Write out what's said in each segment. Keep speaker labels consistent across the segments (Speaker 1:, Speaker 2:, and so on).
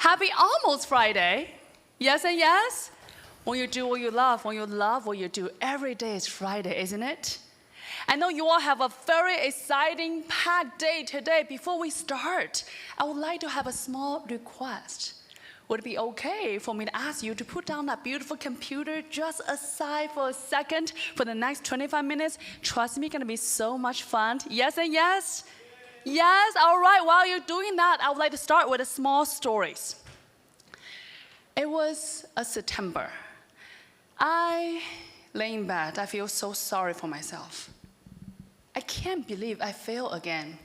Speaker 1: Happy almost Friday. Yes and yes? When you do what you love, when you love what you do, every day is Friday, isn't it? I know you all have a very exciting, packed day today. Before we start, I would like to have a small request. Would it be okay for me to ask you to put down that beautiful computer just aside for a second for the next 25 minutes? Trust me, it's gonna be so much fun. Yes and yes? Yes, all right, while you're doing that, I would like to start with a small stories. It was a September. I lay in bed, I feel so sorry for myself. I can't believe I failed again.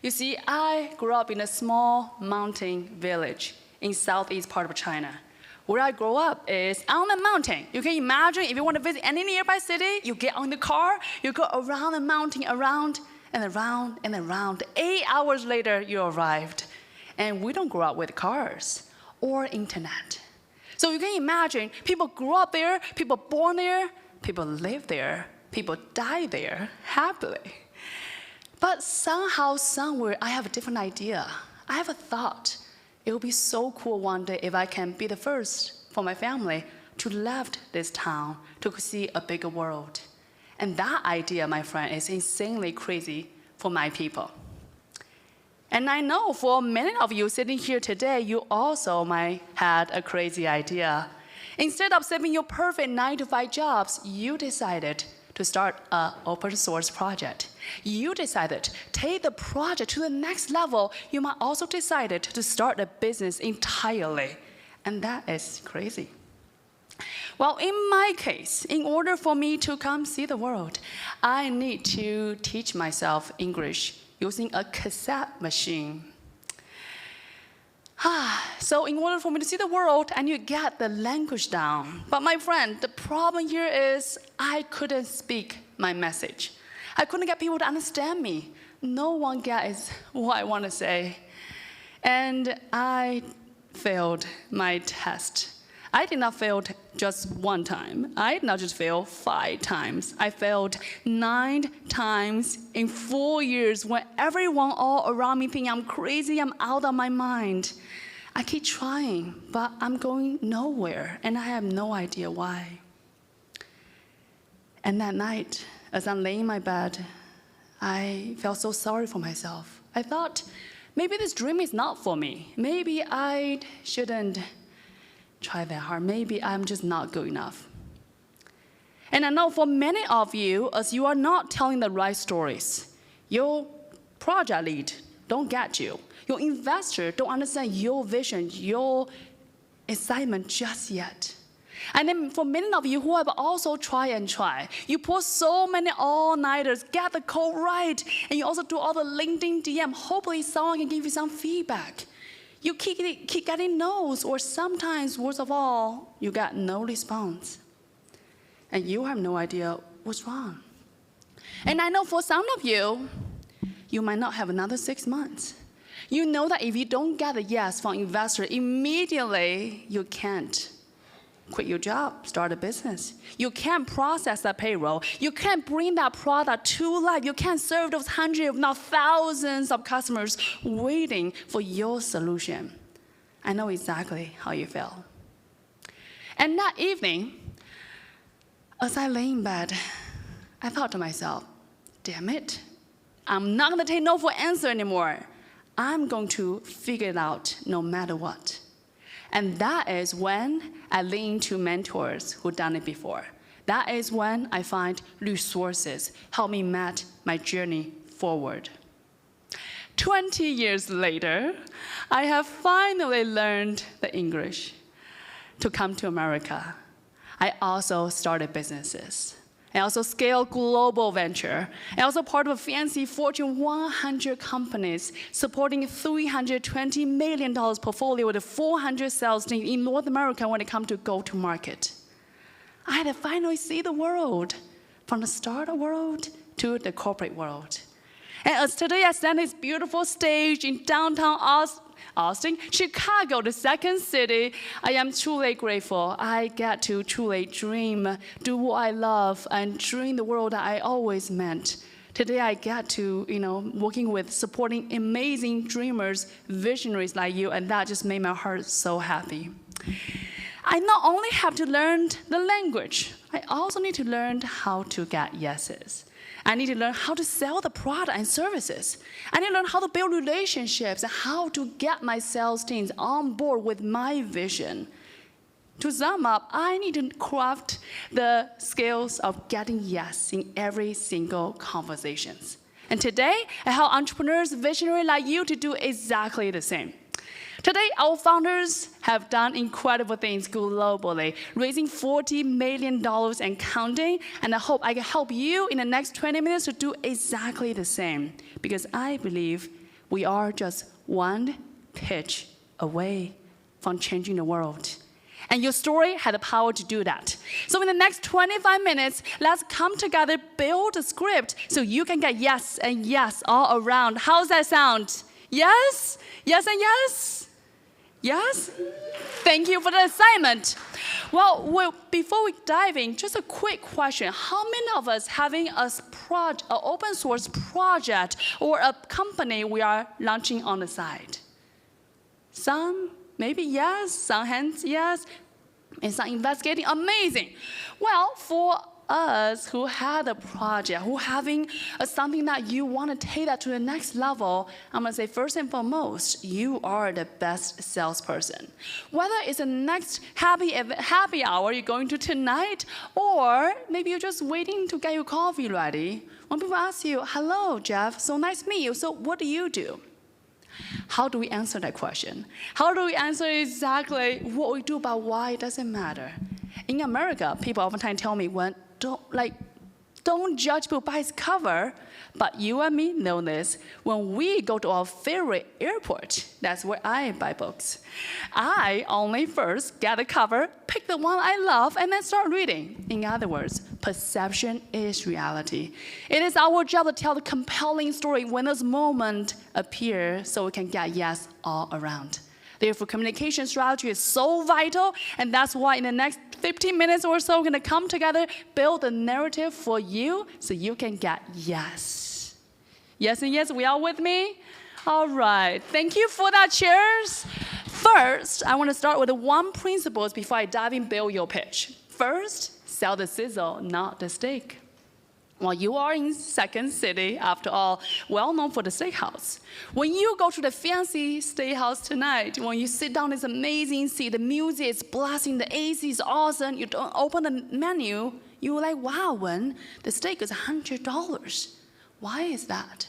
Speaker 1: You see, I grew up in a small mountain village in southeast part of China. Where I grew up is on the mountain. You can imagine if you want to visit any nearby city, you get on the car, you go around the mountain, around and around and around. 8 hours later, you arrived. And we don't grow up with cars or internet. So you can imagine, people grew up there, people born there, people live there, people die there happily. But somehow, somewhere, I have a different idea. I have a thought. It would be so cool one day if I can be the first for my family to left this town to see a bigger world. And that idea, my friend, is insanely crazy for my people. And I know for many of you sitting here today, you also might had a crazy idea. Instead of saving your perfect 9-to-5 jobs, you decided to start an open source project. You decided to take the project to the next level. You might also decided to start a business entirely. And that is crazy. Well, in my case, in order for me to come see the world, I need to teach myself English using a cassette machine. So in order for me to see the world, I need to get the language down. But my friend, the problem here is I couldn't speak my message. I couldn't get people to understand me. No one gets what I want to say. And I failed my test. I did not fail just one time. I did not just fail 5 times. I failed 9 times in 4 years when everyone all around me think I'm crazy, I'm out of my mind. I keep trying, but I'm going nowhere, and I have no idea why. And that night, as I'm laying in my bed, I felt so sorry for myself. I thought, maybe this dream is not for me. Maybe I shouldn't try that hard. Maybe I'm just not good enough. And I know for many of you, as you are not telling the right stories, your project lead don't get you. Your investor don't understand your vision, your excitement just yet. And then for many of you who have also tried, you pull so many all-nighters, get the code right, and you also do all the LinkedIn DM. Hopefully someone can give you some feedback. You keep getting no's, or sometimes, worst of all, you got no response. And you have no idea what's wrong. And I know for some of you, you might not have another 6 months. You know that if you don't get a yes from investor immediately, you can't quit your job, start a business. You can't process that payroll. You can't bring that product to life. You can't serve those hundreds, if not thousands of customers waiting for your solution. I know exactly how you feel. And that evening, as I lay in bed, I thought to myself, damn it, I'm not gonna take no for answer anymore. I'm going to figure it out no matter what. And that is when I lean to mentors who've done it before. That is when I find resources help me map my journey forward. 20 years later, I have finally learned the English to come to America. I also started businesses. I also scaled global venture. I also part of a fancy Fortune 100 companies supporting $320 million portfolio with 400 sales teams in North America when it comes to go-to-market. I had to finally see the world, from the startup world to the corporate world. And as today I stand on this beautiful stage in downtown Austin, Chicago, the second city, I am truly grateful. I get to truly dream, do what I love, and dream the world that I always meant Today I get to, working with, supporting amazing dreamers, visionaries like you, and that just made my heart so happy. I not only have to learn the language, I also need to learn how to get yeses. I need to learn how to sell the product and services. I need to learn how to build relationships and how to get my sales teams on board with my vision. To sum up, I need to craft the skills of getting yes in every single conversation. And today, I help entrepreneurs, visionaries like you to do exactly the same. Today, our founders have done incredible things globally, raising $40 million and counting, and I hope I can help you in the next 20 minutes to do exactly the same, because I believe we are just one pitch away from changing the world. And your story had the power to do that. So in the next 25 minutes, let's come together, build a script so you can get yes and yes all around. How's that sound? Yes? Yes and yes? Yes? Thank you for the assignment. Well, before we dive in, just a quick question. How many of us having an open source project or a company we are launching on the side? Some, maybe yes, some hands yes, and some investigating, amazing. Well, for us who had a project, who having something that you want to take that to the next level, I'm going to say first and foremost, you are the best salesperson. Whether it's the next happy hour you're going to tonight, or maybe you're just waiting to get your coffee ready. When people ask you, hello, Jeff, so nice to meet you, so what do you do? How do we answer that question? How do we answer exactly what we do, but why it doesn't matter? In America, people oftentimes tell me, don't judge book by its cover, but you and me know this. When we go to our favorite airport, that's where I buy books. I only first get the cover, pick the one I love, and then start reading. In other words, perception is reality. It is our job to tell the compelling story when this moment appears so we can get yes all around. Therefore, communication strategy is so vital, and that's why in the next 15 minutes or so, we're going to come together, build a narrative for you so you can get yes. Yes and yes, we all with me? All right, thank you for that, cheers. First, I want to start with the one principles before I dive in, build your pitch. First, sell the sizzle, not the steak. Well, you are in Second City, after all, well known for the steakhouse. When you go to the fancy steakhouse tonight, when you sit down in this amazing seat, the music is blasting, the AC is awesome, you don't open the menu, you're like, wow, Wen, the steak is $100. Why is that?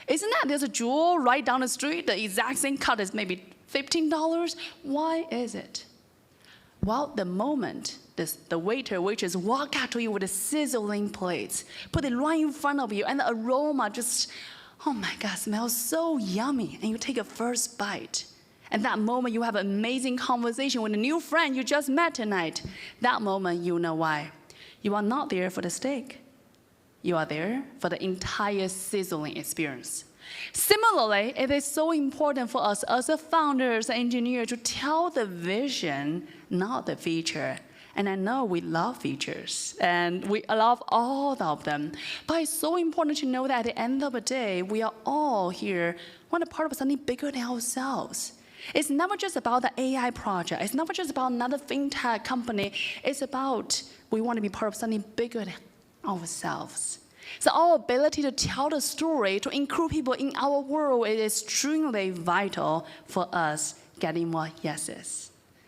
Speaker 1: Isn't that there's a jewel right down the street, the exact same cut is maybe $15? Why is it? Well, the moment the waiter, waitress walk out to you with the sizzling plates, put it right in front of you, and the aroma just, oh my God, smells so yummy, and you take a first bite. And that moment, you have an amazing conversation with a new friend you just met tonight. That moment, you know why. You are not there for the steak. You are there for the entire sizzling experience. Similarly, it is so important for us as a founders, engineer, to tell the vision, not the feature. And I know we love features, and we love all of them. But it's so important to know that at the end of the day, we are all here, want a part of something bigger than ourselves. It's never just about the AI project. It's never just about another fintech company. It's about we want to be part of something bigger than ourselves. So our ability to tell the story, to include people in our world, is extremely vital for us getting more yeses.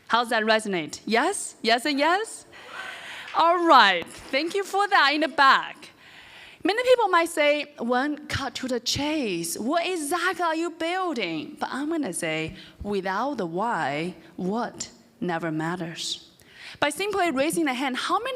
Speaker 1: How's that resonate? Yes? Yes and yes? All right. Thank you for that in the back. Many people might say, Wen, cut to the chase. What exactly are you building? But I'm going to say, without the why, what never matters. By simply raising a hand, how many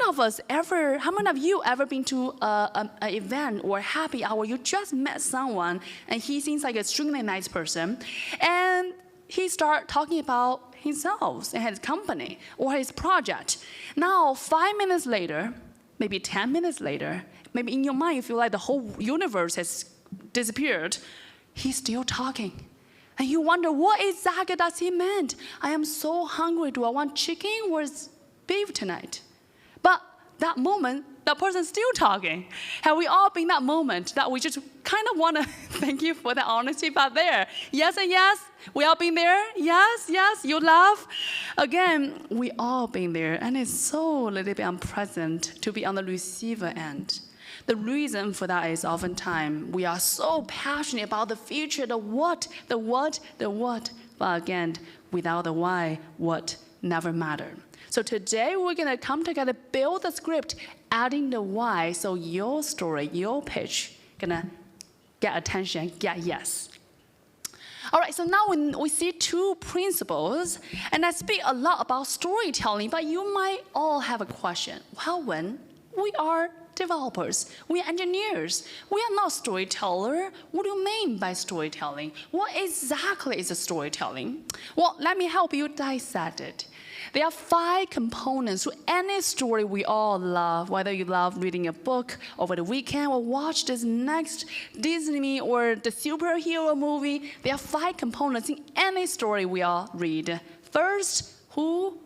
Speaker 1: of you ever been to an event or happy hour? You just met someone, and he seems like an extremely nice person, and he started talking about himself and his company or his project. Now, 5 minutes later, maybe 10 minutes later, maybe in your mind you feel like the whole universe has disappeared. He's still talking. And you wonder, what exactly does he mean? I am so hungry. Do I want chicken or beef tonight? But that moment, that person's still talking. Have we all been in that moment that we just kind of want to thank you for the honesty back there? Yes and yes? We all been there? Yes, yes, you laugh? Again, we all been there, and it's so a little bit unpleasant to be on the receiver end. The reason for that is oftentimes we are so passionate about the future, the what, but again, without the why, what never mattered. So today we're gonna come together, build the script, adding the why, so your story, your pitch, gonna get attention, get yes. All right, so now we see two principles, and I speak a lot about storytelling, but you might all have a question. Well, when we are developers, we are engineers, we are not storyteller. What do you mean by storytelling? What exactly is a storytelling? Well, let me help you dissect it. There are 5 components to any story we all love, whether you love reading a book over the weekend or watch this next Disney or the superhero movie. There are 5 components in any story we all read. First, who,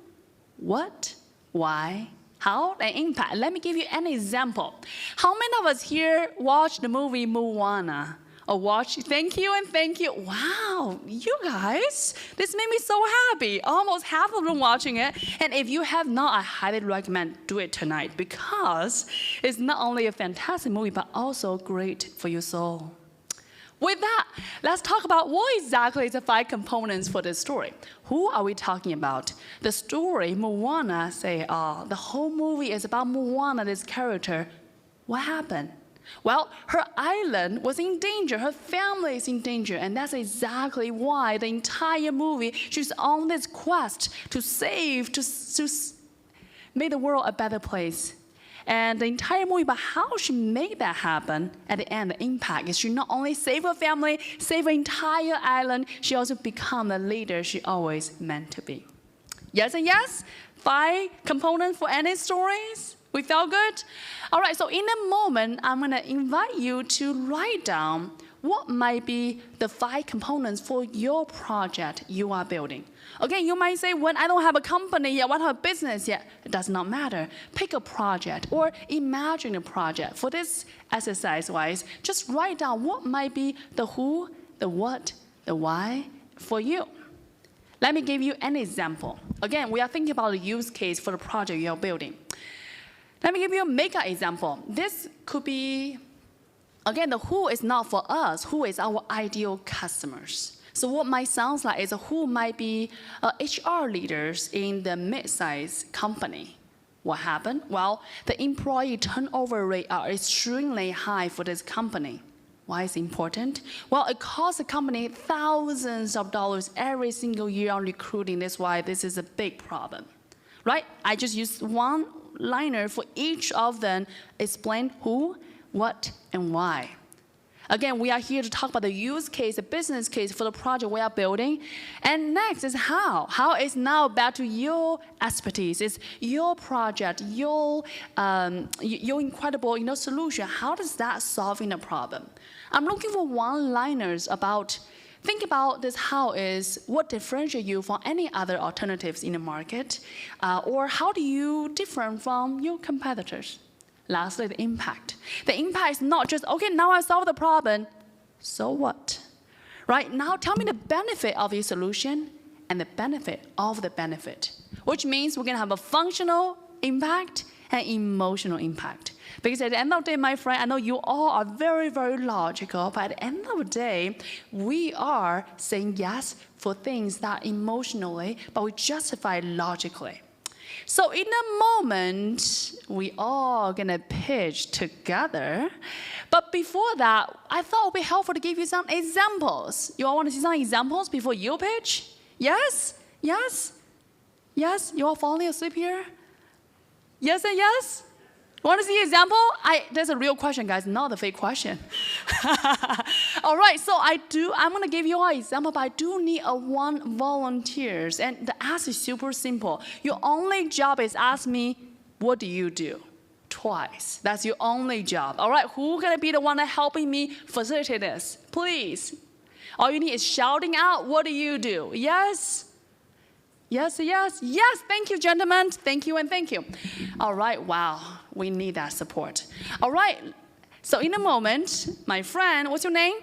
Speaker 1: what, why, how, and impact. Let me give you an example. How many of us here watched the movie Moana? Or watch, thank you and thank you. Wow, you guys, this made me so happy. Almost half of the room watching it. And if you have not, I highly recommend do it tonight because it's not only a fantastic movie, but also great for your soul. With that, let's talk about what exactly is the 5 components for this story. Who are we talking about? The story, Moana, say, the whole movie is about Moana, this character. What happened? Well, her island was in danger, her family is in danger, and that's exactly why the entire movie, she's on this quest to save, to make the world a better place. And the entire movie about how she made that happen, at the end, the impact is she not only saved her family, saved her entire island, she also became the leader she always meant to be. Yes and yes? 5 components for any stories? We felt good? All right, so in a moment, I'm gonna invite you to write down what might be the 5 components for your project you are building. Again, you might say, when I don't have a company yet, I don't have a business yet, it does not matter. Pick a project or imagine a project. For this exercise-wise, just write down what might be the who, the what, the why for you. Let me give you an example. Again, we are thinking about a use case for the project you are building. Let me give you a mega example. This could be, again, the who is not for us, who is our ideal customers. So what might sound like is who might be HR leaders in the mid-sized company. What happened? Well, the employee turnover rate are extremely high for this company. Why is it important? Well, it costs the company thousands of dollars every single year on recruiting. That's why this is a big problem, right? I just used one liner for each of them, explain who, what, and why. Again, we are here to talk about the use case, the business case for the project we are building. And next is how. How is now back to your expertise. It's your project, your incredible solution. How does that solve the problem? I'm looking for one-liners about, think about this how is what differentiates you from any other alternatives in the market, or how do you different from your competitors? Lastly, the impact. The impact is not just, okay, now I solved the problem, so what? Right, now tell me the benefit of your solution and the benefit of the benefit, which means we're gonna have a functional impact and emotional impact. Because at the end of the day, my friend, I know you all are very, very logical, but at the end of the day, we are saying yes for things that emotionally, but we justify logically. So in a moment, we all gonna pitch together. But before that, I thought it would be helpful to give you some examples. You all want to see some examples before you pitch? Yes? Yes? Yes? You all falling asleep here? Yes and yes? Want to see an example? That's a real question, guys, not a fake question. All right, so I'm gonna give you an example, but I do need one volunteers. And the ask is super simple. Your only job is ask me, what do you do? Twice. That's your only job. All right, who's gonna be the one helping me facilitate this? Please. All you need is shouting out, what do you do? Yes? Yes, yes, yes. Thank you, gentlemen. Thank you and thank you. All right, wow. We need that support. All right. So in a moment, my friend, what's your name?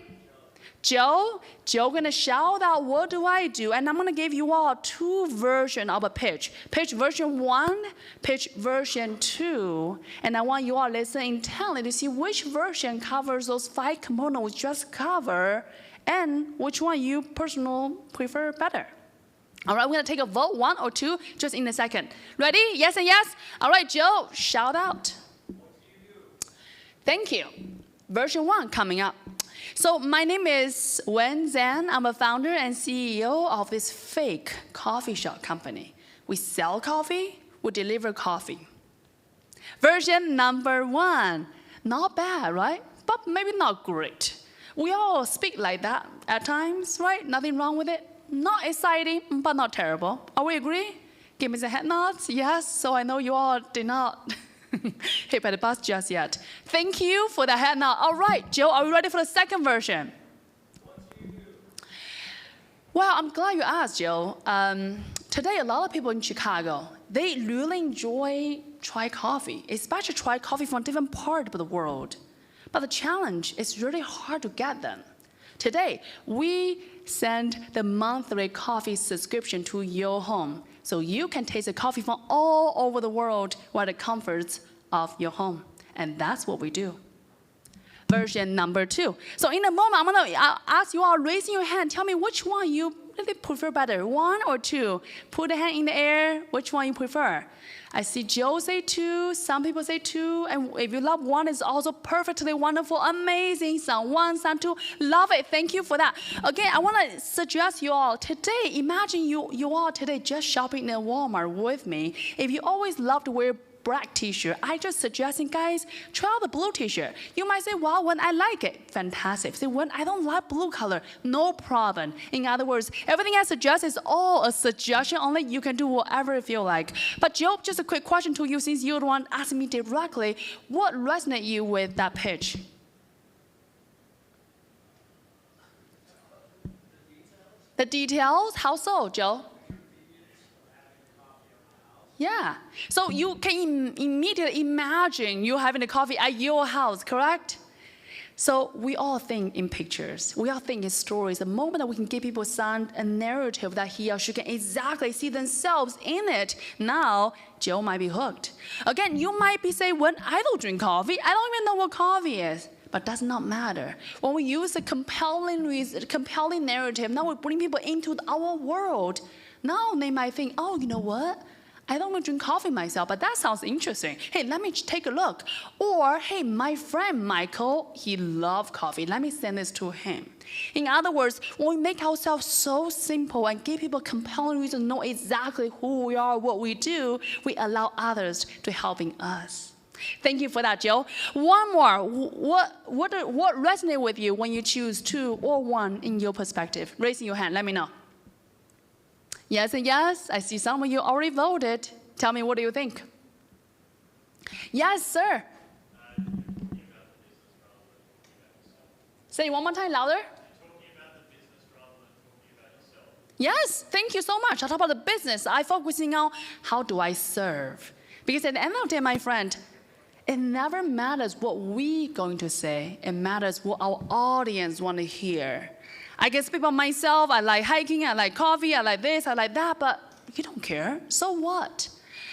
Speaker 1: Joe, gonna shout out, what do I do? And I'm gonna give you all two versions of a pitch. Pitch version 1, pitch version 2. And I want you all listen intently to see which version covers those 5 components we just covered and which one you personally prefer better. All right, we're gonna take a vote, 1 or 2, just in a second. Ready? Yes and yes? All right, Joe, shout out. Thank you. Version 1 coming up. So my name is Zhang. I'm a founder and CEO of this fake coffee shop company. We sell coffee, we deliver coffee. Version number 1, not bad, right? But maybe not great. We all speak like that at times, right? Nothing wrong with it. Not exciting, but not terrible. Are we agree? Give me the head nods. Yes, so I know you all did not hit by the bus just yet. Thank you for the head nod. All right, Joe, are we ready for the second version? Well, I'm glad you asked, Joe. Today, a lot of people in Chicago, they really enjoy try coffee, especially try coffee from different parts of the world. But the challenge is really hard to get them. Today, we send the monthly coffee subscription to your home, so you can taste the coffee from all over the world while the comforts of your home. And that's what we do. Version number 2. So in a moment, I'm gonna ask you all, raising your hand, tell me which one you really prefer better, 1 or 2? Put a hand in the air, which one you prefer? I see Joe say 2, some people say 2, and if you love 1, it's also perfectly wonderful, amazing. Some 1, some 2, love it, thank you for that. Again, I wanna suggest you all, today, imagine you all today just shopping in Walmart with me. If you always love to wear black t-shirt, I just suggesting, guys, try out the blue t-shirt. You might say, well, when I like it, fantastic. Say, when I don't like blue color, no problem. In other words, everything I suggest is all a suggestion, only you can do whatever you feel like. But Joe, just a quick question to you, since you're the one asking me directly, what resonated you with that pitch? The details? How so, Joe? Yeah, so you can immediately imagine you having a coffee at your house, correct? So we all think in pictures. We all think in stories. The moment that we can give people a narrative that he or she can exactly see themselves in it, now Joe might be hooked. Again, you might be saying, when I don't drink coffee, I don't even know what coffee is. But does not matter. When we use a compelling narrative, now we bring people into our world. Now they might think, oh, you know what? I don't want to drink coffee myself, but that sounds interesting. Hey, let me take a look. Or, hey, my friend Michael, he loves coffee. Let me send this to him. In other words, when we make ourselves so simple and give people compelling reason to know exactly who we are, what we do, we allow others to helping us. Thank you for that, Joe. One more. What resonates with you when you choose 2 or 1 in your perspective? Raising your hand, let me know. Yes and yes, I see some of you already voted. Tell me, what do you think? Yes, sir. Say it one more time, louder. Yes, thank you so much. I talk about the business. I'm focusing on how do I serve. Because at the end of the day, my friend, it never matters what we're going to say. It matters what our audience want to hear. I can speak about myself. I like hiking, I like coffee, I like this, I like that, but you don't care. So what?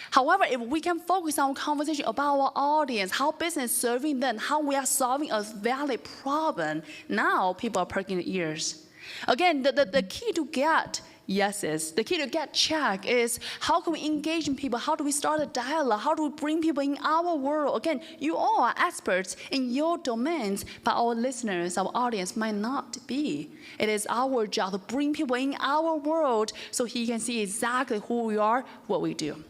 Speaker 1: However, if we can focus on conversation about our audience, how business is serving them, how we are solving a valid problem, now people are perking their ears. Again, the key to get yeses, the key to get check is how can we engage in people? How do we start a dialogue? How do we bring people in our world? Again, you all are experts in your domains, but our listeners, our audience might not be. It is our job to bring people in our world so he can see exactly who we are, what we do.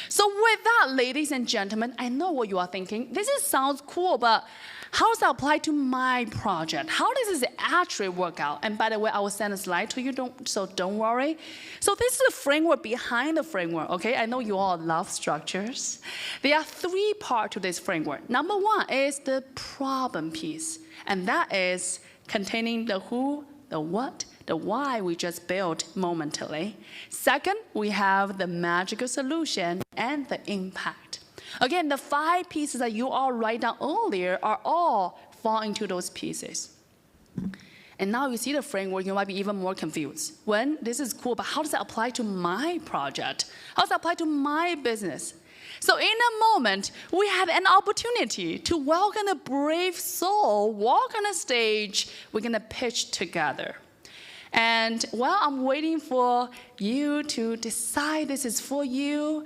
Speaker 1: So with that, ladies and gentlemen, I know what you are thinking. This sounds cool, but how does that apply to my project? How does this actually work out? And by the way, I will send a slide to you, so don't worry. So this is the framework behind the framework, okay? I know you all love structures. There are 3 parts to this framework. Number 1 is the problem piece, and that is containing the who, the what, the why we just built momentarily. Second, we have the magical solution and the impact. Again, the 5 pieces that you all write down earlier are all fall into those pieces. And now you see the framework, you might be even more confused. When this is cool, but how does that apply to my project? How does that apply to my business? So in a moment, we have an opportunity to welcome a brave soul, walk on a stage, we're gonna pitch together. And while I'm waiting for you to decide this is for you,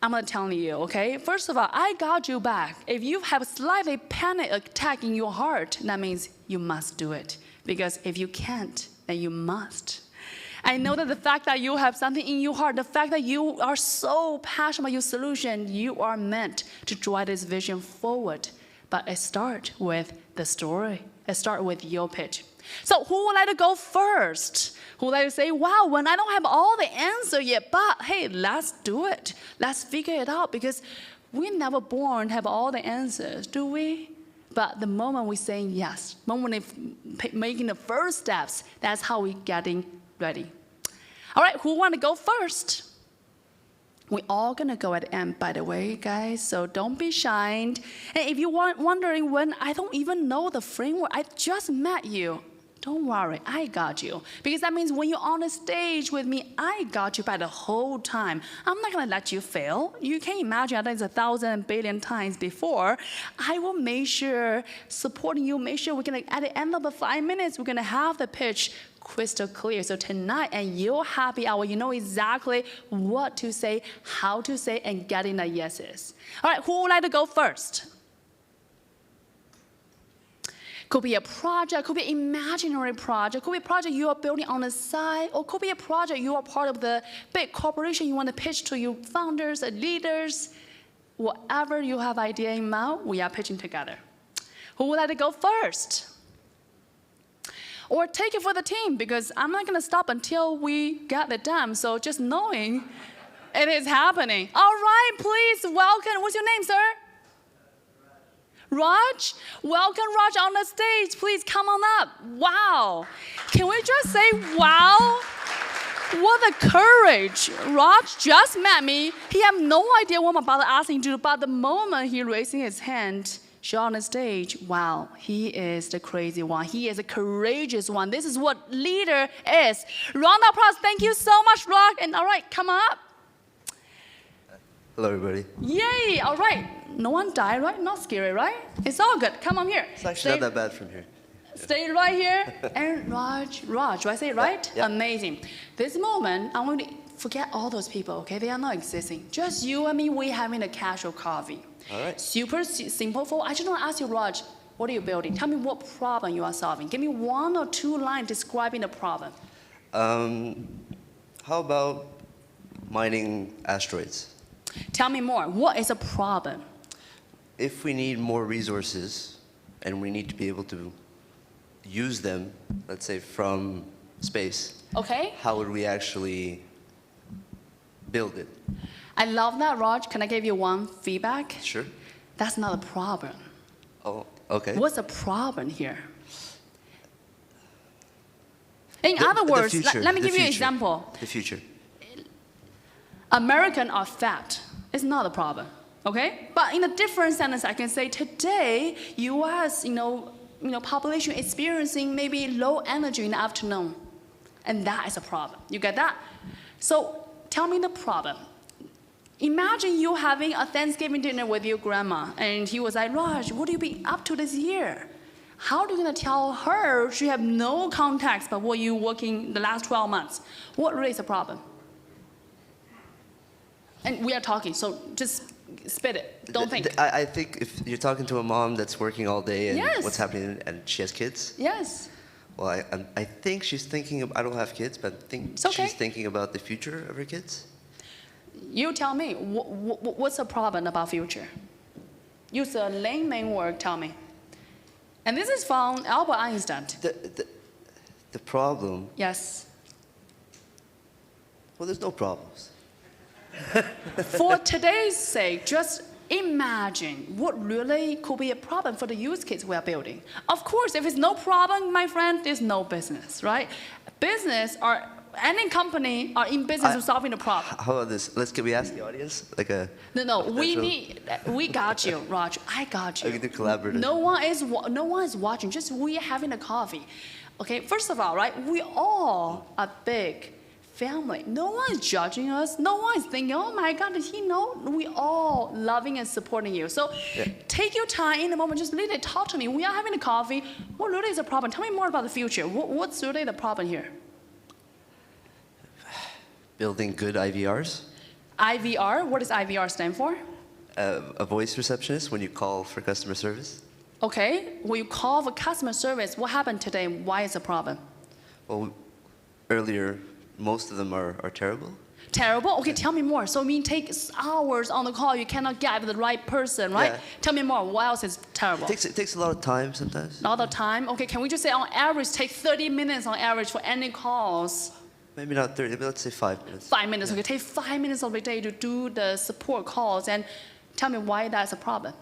Speaker 1: I'm gonna tell you, okay? First of all, I got you back. If you have a slightly panic attack in your heart, that means you must do it. Because if you can't, then you must. I know that the fact that you have something in your heart, the fact that you are so passionate about your solution, you are meant to drive this vision forward. But it starts with the story. It starts with your pitch. So who would like to go first? Who would like to say, wow, when I don't have all the answer yet, but hey, let's do it. Let's figure it out, because we're never born to have all the answers, do we? But the moment we say yes, the moment of making the first steps, that's how we're getting ready. All right, who want to go first? We're all going to go at the end, by the way, guys, so don't be shy. And if you're wondering when I don't even know the framework, I just met you, don't worry, I got you. Because that means when you're on the stage with me, I got you by the whole time. I'm not going to let you fail. You can imagine, I think it's 1,000 billion times before. I will make sure, supporting you, make sure we're going to, at the end of the 5 minutes, we're going to have the pitch crystal clear. So tonight, and your happy hour, you know exactly what to say, how to say, and getting the yeses. All right, who would like to go first? Could be a project, could be an imaginary project, could be a project you are building on the side, or could be a project you are part of the big corporation you want to pitch to your founders and leaders. Whatever you have idea in mind, we are pitching together. Who would like to go first? Or take it for the team, because I'm not going to stop until we get it done. So just knowing it is happening. All right, please welcome. What's your name, sir? Raj? Welcome, Raj, on the stage. Please come on up. Wow. Can we just say, wow? What a courage. Raj just met me. He had no idea what I'm about to ask him to do, but the moment he raising his hand, show on the stage, wow, he is the crazy one. He is a courageous one. This is what leader is. Round of applause. Thank you so much, Raj. And all right, come up.
Speaker 2: Hello, everybody.
Speaker 1: Yay, all right. No one died, right? Not scary, right? It's all good. Come on here.
Speaker 2: It's actually not that bad from here.
Speaker 1: Stay right here. And Raj, do I say it right?
Speaker 2: Yeah.
Speaker 1: Amazing. This moment, I want to forget all those people, okay? They are not existing. Just you and me, we having a casual coffee.
Speaker 2: All right.
Speaker 1: Super simple. I just want to ask you, Raj, what are you building? Tell me what problem you are solving. Give me 1 or 2 lines describing the problem.
Speaker 2: How about mining asteroids?
Speaker 1: Tell me more. What is a problem?
Speaker 2: If we need more resources and we need to be able to use them, let's say from space,
Speaker 1: okay,
Speaker 2: how would we actually build it?
Speaker 1: I love that, Raj. Can I give you one feedback?
Speaker 2: Sure.
Speaker 1: That's not a problem.
Speaker 2: Oh, okay.
Speaker 1: What's the problem here? In other words, let me give you an example.
Speaker 2: The future.
Speaker 1: Americans are fat. It's not a problem, okay? But in a different sentence, I can say today, U.S. Population experiencing maybe low energy in the afternoon, and that is a problem. You get that? So tell me the problem. Imagine you having a Thanksgiving dinner with your grandma, and he was like, Raj, what have you been up to this year? How are you going to tell her she have no context but what you working the last 12 months? What really is the problem? And we are talking, so just spit it. Don't think.
Speaker 2: I think if you're talking to a mom that's working all day and
Speaker 1: yes.
Speaker 2: what's happening, and she has kids.
Speaker 1: Yes.
Speaker 2: Well, I think she's thinking I don't have kids, but I think she's thinking about the future of her kids.
Speaker 1: You tell me, what's the problem about future? Use a layman word, tell me. And this is from Albert Einstein.
Speaker 2: The problem?
Speaker 1: Yes.
Speaker 2: Well, there's no problems.
Speaker 1: For today's sake, just imagine what really could be a problem for the use case we are building. Of course, if it's no problem, my friend, there's no business, right? Business or any company are in business of solving a problem.
Speaker 2: How about this? Can we ask the audience like a?
Speaker 1: No, we got you, Raj. I got you.
Speaker 2: We can do collaborative.
Speaker 1: No one is watching. Just we are having a coffee. Okay, first of all, right? We all are big family. No one is judging us. No one is thinking, oh my God, did he know? We all loving and supporting you. So take your time in the moment. Just literally talk to me. We are having a coffee. What really is the problem? Tell me more about the future. What's really the problem here?
Speaker 2: Building good IVRs.
Speaker 1: IVR, what does IVR stand for?
Speaker 2: A voice receptionist when you call for customer service.
Speaker 1: Okay, when you call for customer service, what happened today? Why is the problem?
Speaker 2: Well, earlier, most of them are terrible.
Speaker 1: Terrible? Okay, tell me more. So I mean, take hours on the call, you cannot get the right person, right?
Speaker 2: Yeah.
Speaker 1: Tell me more, what else is terrible?
Speaker 2: It takes a lot of time sometimes.
Speaker 1: A lot of time? Okay, can we just say on average, take 30 minutes on average for any calls?
Speaker 2: Maybe not 30, but let's say 5 minutes.
Speaker 1: 5 minutes, okay, take 5 minutes of the day to do the support calls and tell me why that's a problem.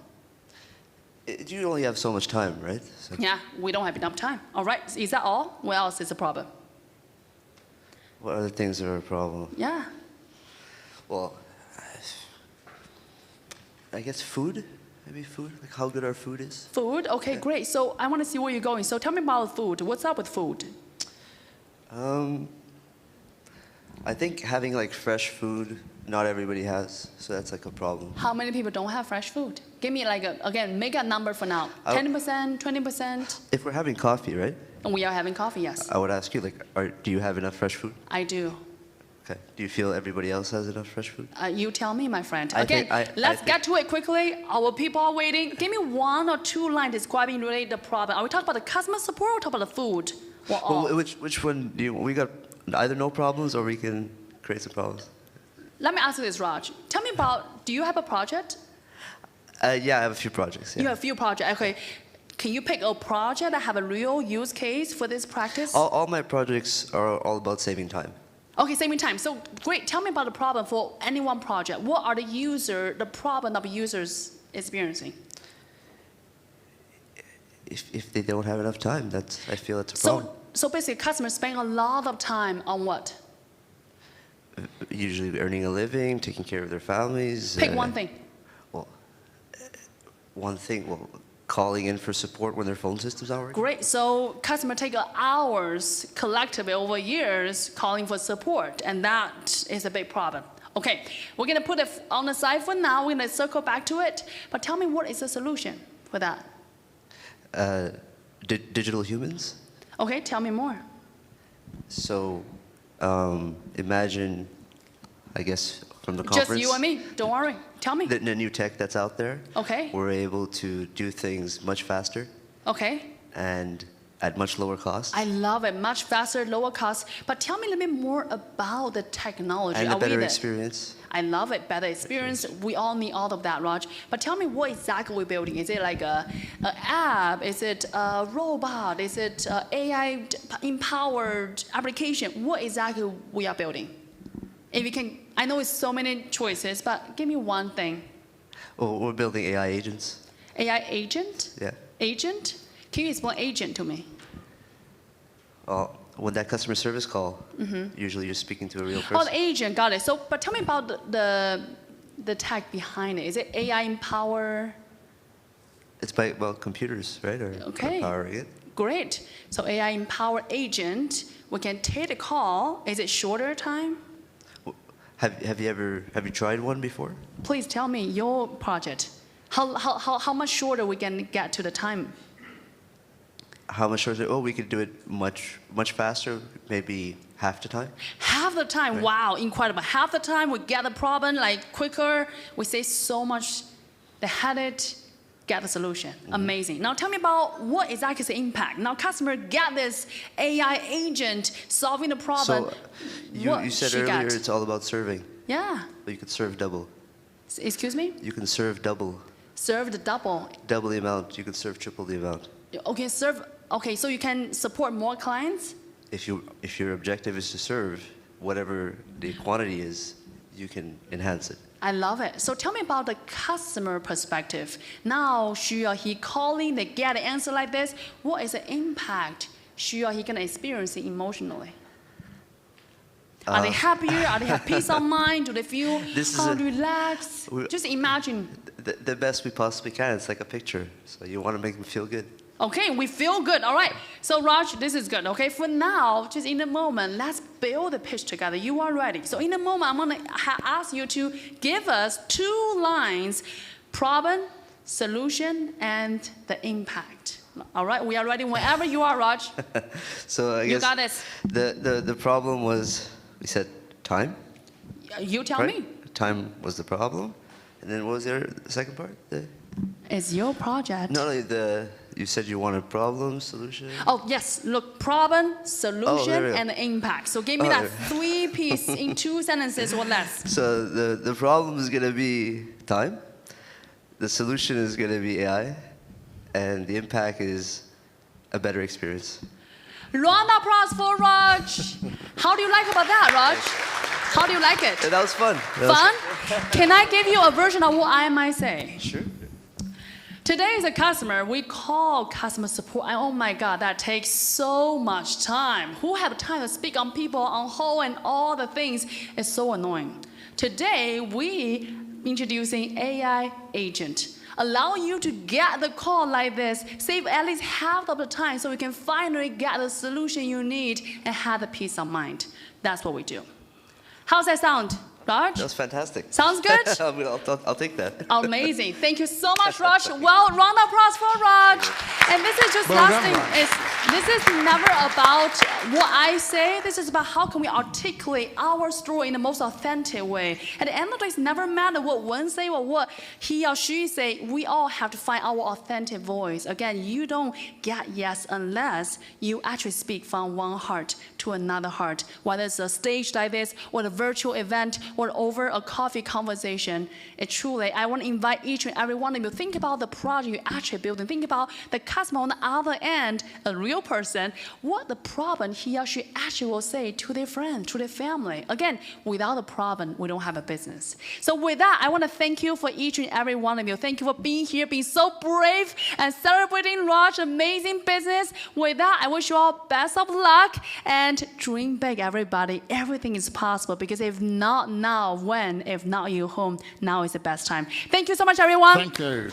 Speaker 2: You only have so much time, right? So
Speaker 1: Yeah, we don't have enough time. All right, is that all? What else is a problem?
Speaker 2: what other things are a problem?
Speaker 1: Yeah.
Speaker 2: Well, I guess food. Maybe food, like how good our food is.
Speaker 1: Food? Okay, great. So I want to see where you're going. So tell me about food. What's up with food?
Speaker 2: I think having like fresh food, not everybody has, so that's like a problem.
Speaker 1: How many people don't have fresh food? Give me like, again, make a number for now. 10%, 20%?
Speaker 2: If we're having coffee, right?
Speaker 1: And we are having coffee, yes.
Speaker 2: I would ask you, like, do you have enough fresh food?
Speaker 1: I do.
Speaker 2: Okay. Do you feel everybody else has enough fresh food?
Speaker 1: You tell me, my friend.
Speaker 2: I
Speaker 1: Again,
Speaker 2: think-
Speaker 1: let's get to it quickly. Our people are waiting. Give me 1 or 2 lines describing really the problem. Are we talking about the customer support or talking about the food? Or all?
Speaker 2: Well, which one do you? We got either no problems or we can create some problems.
Speaker 1: Let me ask you this, Raj. Tell me about, do you have a project?
Speaker 2: Yeah, I have a few projects. Yeah.
Speaker 1: You have a few projects. Okay. Can you pick a project that have a real use case for this practice?
Speaker 2: All my projects are all about saving time.
Speaker 1: Okay, saving time. So great. Tell me about the problem for any one project. What are the problem that the users experiencing?
Speaker 2: If they don't have enough time, I feel that's a problem.
Speaker 1: So basically, customers spend a lot of time on what?
Speaker 2: Usually earning a living, taking care of their families.
Speaker 1: Pick one thing.
Speaker 2: Well, one thing. Well, calling in for support when their phone systems aren't working.
Speaker 1: Great. So customers take hours collectively over years calling for support, and that is a big problem. Okay, we're going to put it on the side for now. We're going to circle back to it. But tell me, what is the solution for that?
Speaker 2: Digital humans.
Speaker 1: Okay, tell me more.
Speaker 2: So imagine, I guess, from the conference.
Speaker 1: Just you and me. Don't worry. Tell me.
Speaker 2: The new tech that's out there.
Speaker 1: Okay.
Speaker 2: We're able to do things much faster
Speaker 1: Okay.
Speaker 2: and at much lower cost.
Speaker 1: I love it. Much faster, lower cost. But tell me a little bit more about the technology.
Speaker 2: And a
Speaker 1: Are we
Speaker 2: better
Speaker 1: there?
Speaker 2: experience.
Speaker 1: I love it. Better experience. We all need all of that, Raj. But tell me what exactly we're building. Is it like an app? Is it a robot? Is it AI-empowered application? What exactly we are building? If you can, I know it's so many choices, but give me one thing.
Speaker 2: Oh, we're building AI agents.
Speaker 1: AI agent?
Speaker 2: Yeah.
Speaker 1: Agent? Can you explain agent to me?
Speaker 2: When that customer service call, usually you're speaking to a real person.
Speaker 1: Oh, the agent, got it. So, but tell me about the tech behind it. Is it AI empower?
Speaker 2: It's by, well, computers, right? Are powering it.
Speaker 1: Great. So AI empower agent, we can take the call. Is it shorter time?
Speaker 2: Have you tried one before?
Speaker 1: Please tell me your project. How much shorter we can get to the time?
Speaker 2: How much shorter? Oh, we could do it much faster, maybe half the time.
Speaker 1: Half the time,
Speaker 2: Right.
Speaker 1: Wow, incredible. Half the time we get the problem like quicker. We save so much the headache, get the solution. Amazing. Now tell me about what exactly is the impact. Now customer get this AI agent solving the problem.
Speaker 2: So you said
Speaker 1: she
Speaker 2: earlier
Speaker 1: got?
Speaker 2: it's all about serving.
Speaker 1: Yeah.
Speaker 2: But you could serve double.
Speaker 1: Excuse me?
Speaker 2: You can serve double.
Speaker 1: Serve the double.
Speaker 2: Double the amount. You could serve triple the amount.
Speaker 1: Okay, okay, so you can support more clients?
Speaker 2: If your objective is to serve whatever the quantity is, you can enhance it.
Speaker 1: I love it. So tell me about the customer perspective. Now, she or he calling, they get an answer like this. What is the impact she or he can experience emotionally? Are they happier? Are they have peace of mind? Do they feel relaxed? Just imagine.
Speaker 2: The best we possibly can. It's like a picture. So you want to make them feel good.
Speaker 1: Okay, we feel good. All right. So Raj, this is good. Okay, for now, just in the moment, let's build the pitch together. You are ready. So in the moment, I'm going to ask you to give us 2 lines: problem, solution, and the impact. All right, we are ready whenever you are, Raj.
Speaker 2: So I guess
Speaker 1: you got this.
Speaker 2: The problem was, we said time.
Speaker 1: You tell
Speaker 2: right?
Speaker 1: me.
Speaker 2: Time was the problem. And then what was the second part?
Speaker 1: It's your project.
Speaker 2: No, you said you wanted problem, solution.
Speaker 1: Oh, yes. Look, problem, solution, and impact. So give me that 3 piece in 2 sentences or less.
Speaker 2: So the problem is going to be time. The solution is going to be AI. And the impact is a better experience.
Speaker 1: Round of applause for Raj. How do you like about that, Raj? How do you like it?
Speaker 2: That was fun.
Speaker 1: Fun? Can I give you a version of what I might say?
Speaker 2: Sure.
Speaker 1: Today is a customer. We call customer support. And oh my God, that takes so much time. Who have time to speak on people, on hold, and all the things? It's so annoying. Today, we introducing AI agent. Allow you to get the call like this, save at least half of the time so you can finally get the solution you need and have the peace of mind. That's what we do. How's that sound, Raj?
Speaker 2: That was fantastic.
Speaker 1: Sounds good?
Speaker 2: I'll take that.
Speaker 1: Amazing. Thank you so much, Raj. Well, round of applause for Raj. And this is just last thing. This is never about what I say. This is about how can we articulate our story in the most authentic way. At the end of the day, it never matter what one say or what he or she say. We all have to find our authentic voice. Again, you don't get yes unless you actually speak from one heart to another heart. Whether it's a stage like this or a virtual event or over a coffee conversation. Truly, I want to invite each and every one of you to think about the project you're actually building. Think about the customer on the other end, a real person, what the problem he or she actually will say to their friends, to their family. Again, without a problem, we don't have a business. So with that, I want to thank you for each and every one of you. Thank you for being here, being so brave, and celebrating Raj's amazing business. With that, I wish you all best of luck, and dream big, everybody. Everything is possible, because if not now, when? If not you home, now is the best time. Thank you so much, everyone.
Speaker 3: Thank you.